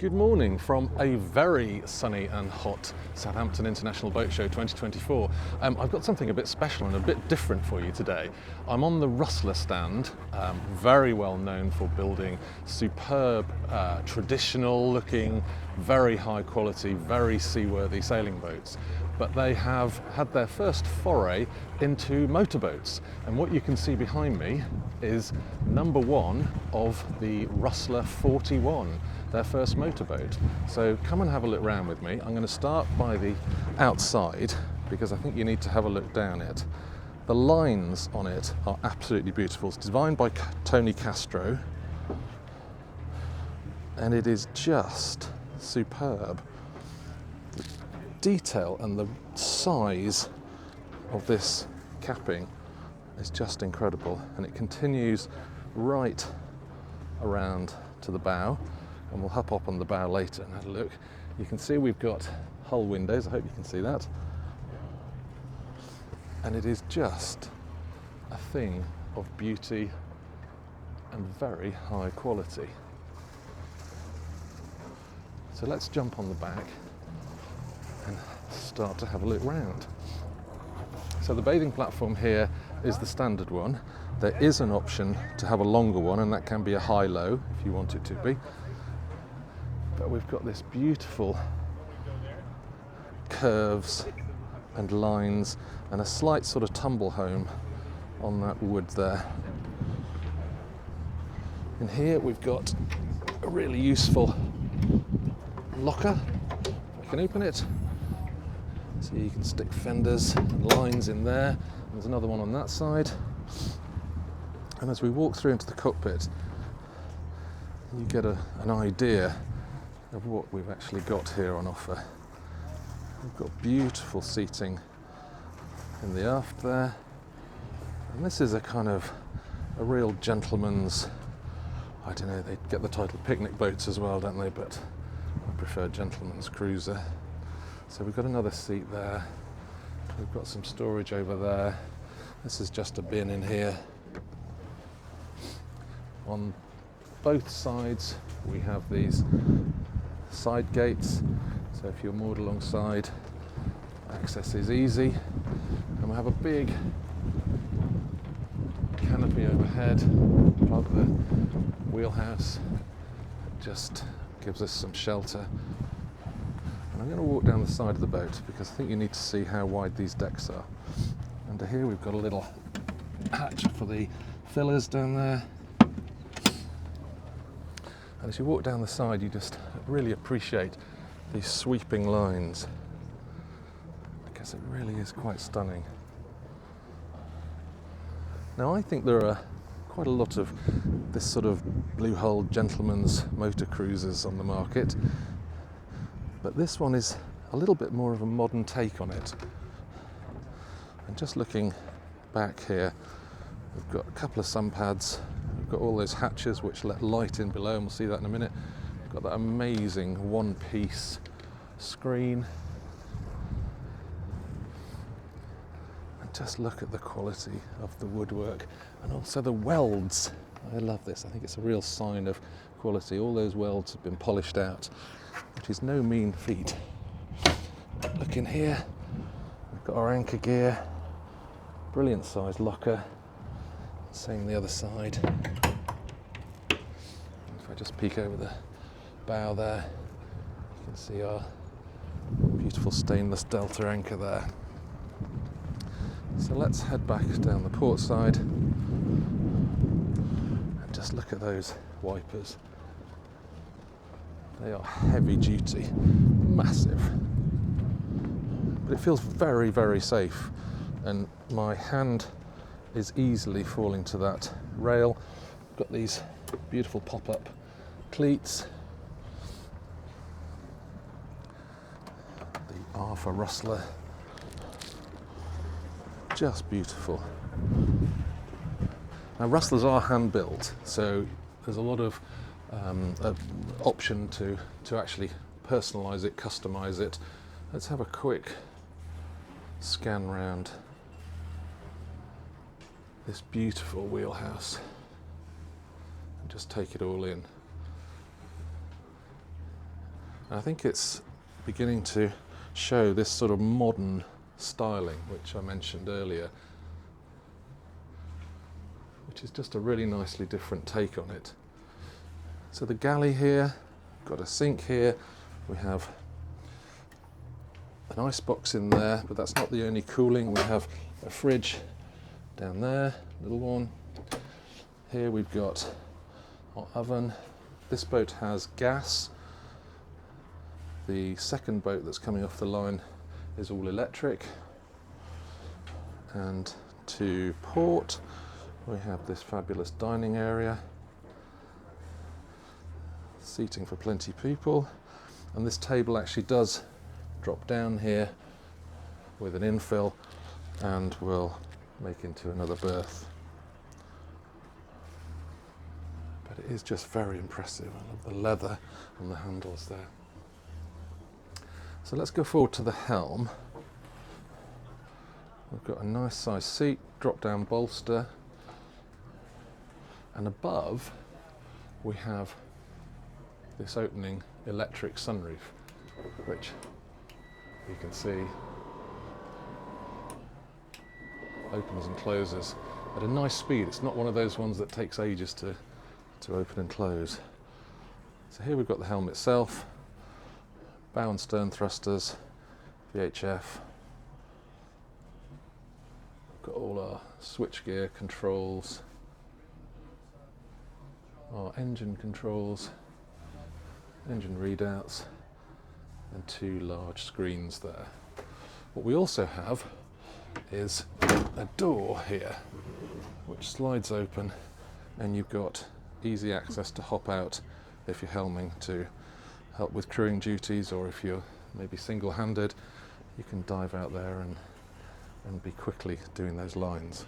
Good morning from a very sunny and hot Southampton International Boat Show 2024. I've got something a bit special and a bit different for you today. I'm on the Rustler stand, very well known for building superb, traditional looking, very high quality, very seaworthy sailing boats. But they have had their first foray into motorboats. And what you can see behind me is number one of the Rustler 41, their first motorboat. So come and have a look round with me. I'm going to start by the outside because I think you need to have a look down it. The lines on it are absolutely beautiful. It's designed by Tony Castro and it is just superb. The detail and the size of this capping is just incredible, and it continues right around to the bow, and we'll hop up on the bow later and have a look. You can see we've got hull windows, I hope you can see that, and it is just a thing of beauty and very high quality. So let's jump on the back and start to have a look round. So the bathing platform here is the standard one. There is an option to have a longer one, and that can be a high-low if you want it to be. But we've got this beautiful curves and lines and a slight sort of tumble home on that wood there. In here we've got a really useful locker. I can open it. So you can stick fenders and lines in there. There's another one on that side. And as we walk through into the cockpit, you get an idea of what we've actually got here on offer. We've got beautiful seating in the aft there. And this is a kind of a real gentleman's, I don't know, they get the title picnic boats as well, don't they? But I prefer gentleman's cruiser. So we've got another seat there. We've got some storage over there. This is just a bin in here. On both sides we have these side gates. So if you're moored alongside, access is easy. And we have a big canopy overhead above the wheelhouse. It just gives us some shelter. And I'm going to walk down the side of the boat because I think you need to see how wide these decks are. Under here we've got a little hatch for the fillers down there. And as you walk down the side, you just really appreciate these sweeping lines because it really is quite stunning. Now I think there are quite a lot of this sort of blue-hulled gentleman's motor cruisers on the market. But this one is a little bit more of a modern take on it. And just looking back here, we've got a couple of sun pads, we've got all those hatches which let light in below, and we'll see that in a minute. We've got that amazing one-piece screen. And just look at the quality of the woodwork and also the welds. I love this, I think it's a real sign of quality. All those welds have been polished out, which is no mean feat. Look in here, we've got our anchor gear, brilliant sized locker, same the other side. If I just peek over the bow there, you can see our beautiful stainless Delta anchor there. So let's head back down the port side and just look at those wipers. They are heavy duty, massive, but it feels very, very safe, and my hand is easily falling to that rail. Got these beautiful pop-up cleats, the R for Rustler, just beautiful. Now Rustlers are hand built, so there's a lot of option to actually personalise it, customise it. Let's have a quick scan round this beautiful wheelhouse and just take it all in. And I think it's beginning to show this sort of modern styling, which I mentioned earlier, which is just a really nicely different take on it. So the galley here, got a sink here, we have an ice box in there, but that's not the only cooling. We have a fridge down there, little one. Here we've got our oven. This boat has gas. The second boat that's coming off the line is all electric. And to port, we have this fabulous dining area, seating for plenty of people, and this table actually does drop down here with an infill and will make into another berth. But it is just very impressive. I love the leather on the handles there. So let's go forward to the helm. We've got a nice size seat, drop down bolster, and above we have this opening electric sunroof, which you can see opens and closes at a nice speed. It's not one of those ones that takes ages to open and close. So here we've got the helm itself, bow and stern thrusters, VHF. We've got all our switchgear controls, our engine controls, engine readouts, and two large screens there. What we also have is a door here which slides open, and you've got easy access to hop out if you're helming to help with crewing duties, or if you're maybe single-handed, you can dive out there and be quickly doing those lines.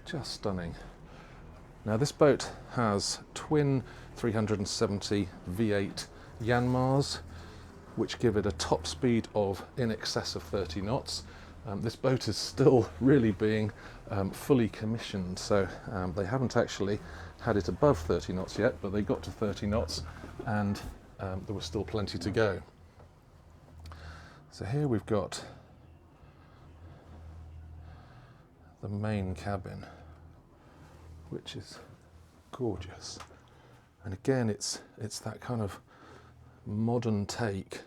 Just stunning. Now this boat has twin 370 V8 Yanmars, which give it a top speed of in excess of 30 knots. This boat is still really being fully commissioned, so they haven't actually had it above 30 knots yet, but they got to 30 knots and there was still plenty to go. So here we've got the main cabin, which is gorgeous. And again, it's that kind of modern take.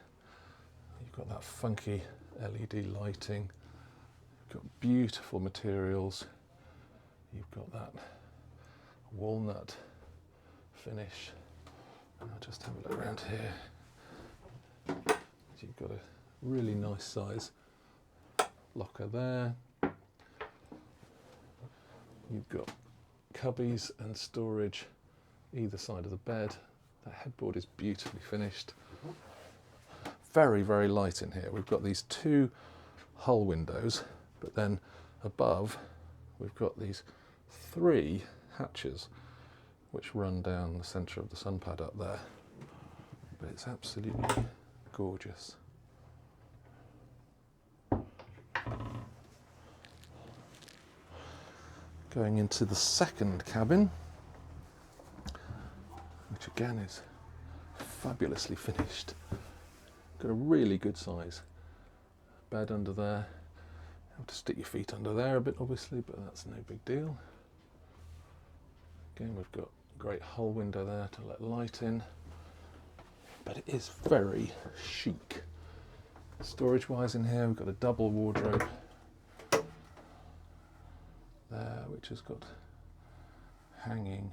You've got that funky LED lighting, you've got beautiful materials, you've got that walnut finish. I'll just have a look around here. You've got a really nice size locker there. You've got cubbies and storage either side of the bed. That headboard is beautifully finished. Very, very light in here. We've got these two hull windows, but then above we've got these three hatches which run down the centre of the sun pad up there. But it's absolutely gorgeous. Going into the second cabin, which again is fabulously finished. Got a really good size bed under there. You have to stick your feet under there a bit obviously, but that's no big deal. Again, we've got a great hull window there to let light in, but it is very chic. Storage wise in here, we've got a double wardrobe there, which has got hanging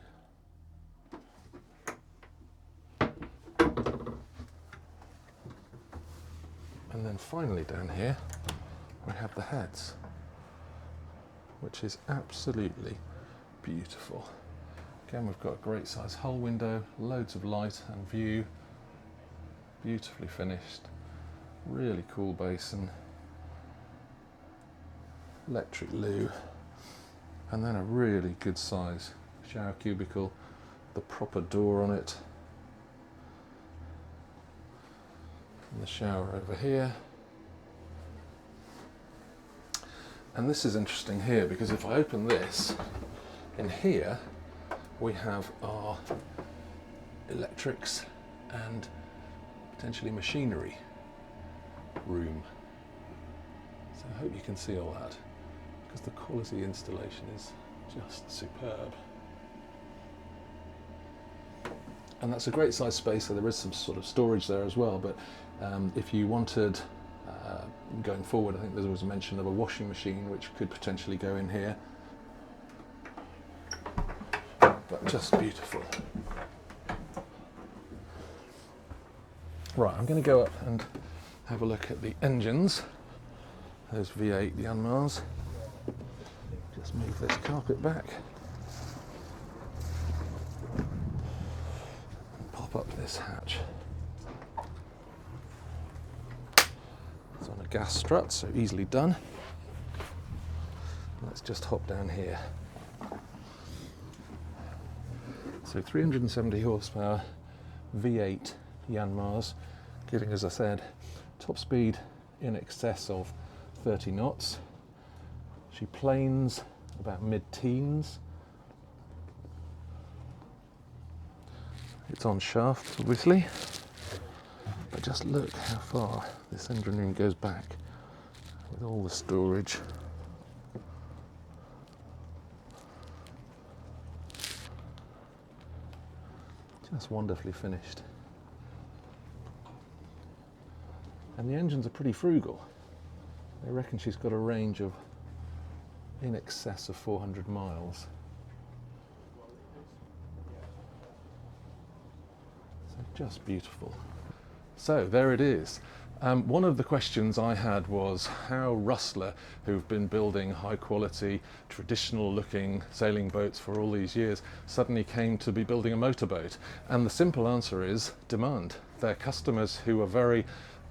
and then finally down here we have the heads, which is absolutely beautiful. Again, we've got a great size hull window, loads of light and view, beautifully finished, really cool basin, electric loo, and then a really good size shower cubicle, the proper door on it, and the shower over here. And this is interesting here because if I open this, in here we have our electrics and potentially machinery room. So I hope you can see all that, because the quality installation is just superb. And that's a great size space, so there is some sort of storage there as well, but if you wanted, going forward, I think there was a mention of a washing machine which could potentially go in here. But just beautiful. Right, I'm going to go up and have a look at the engines, those V8 Yanmars. Just move this carpet back. Pop up this hatch. It's on a gas strut, so easily done. Let's just hop down here. So 370 horsepower V8 Yanmars, giving, as I said, top speed in excess of 30 knots. She planes about mid-teens. It's on shaft, obviously, but just look how far this engine room goes back with all the storage. Just wonderfully finished. And the engines are pretty frugal. They reckon she's got a range of in excess of 400 miles. So just beautiful. So there it is. One of the questions I had was how Rustler, who've been building high quality, traditional looking sailing boats for all these years, suddenly came to be building a motorboat. And the simple answer is demand. Their customers, who are very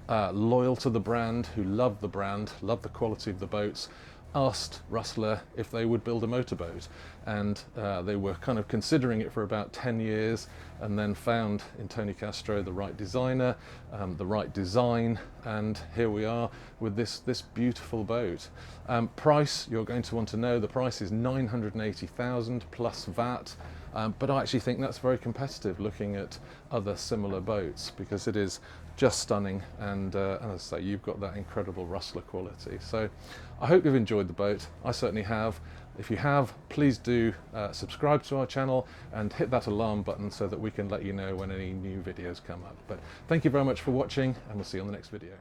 loyal to the brand, who love the brand, love the quality of the boats, asked Rustler if they would build a motorboat, and they were kind of considering it for about 10 years, and then found in Tony Castro the right designer, the right design, and here we are with this beautiful boat. Price, you're going to want to know, the price is 980,000 plus VAT. But I actually think that's very competitive looking at other similar boats, because it is just stunning, and as I say, you've got that incredible Rustler quality. So I hope you've enjoyed the boat. I certainly have. If you have, please do subscribe to our channel and hit that alarm button so that we can let you know when any new videos come up. But thank you very much for watching, and we'll see you on the next video.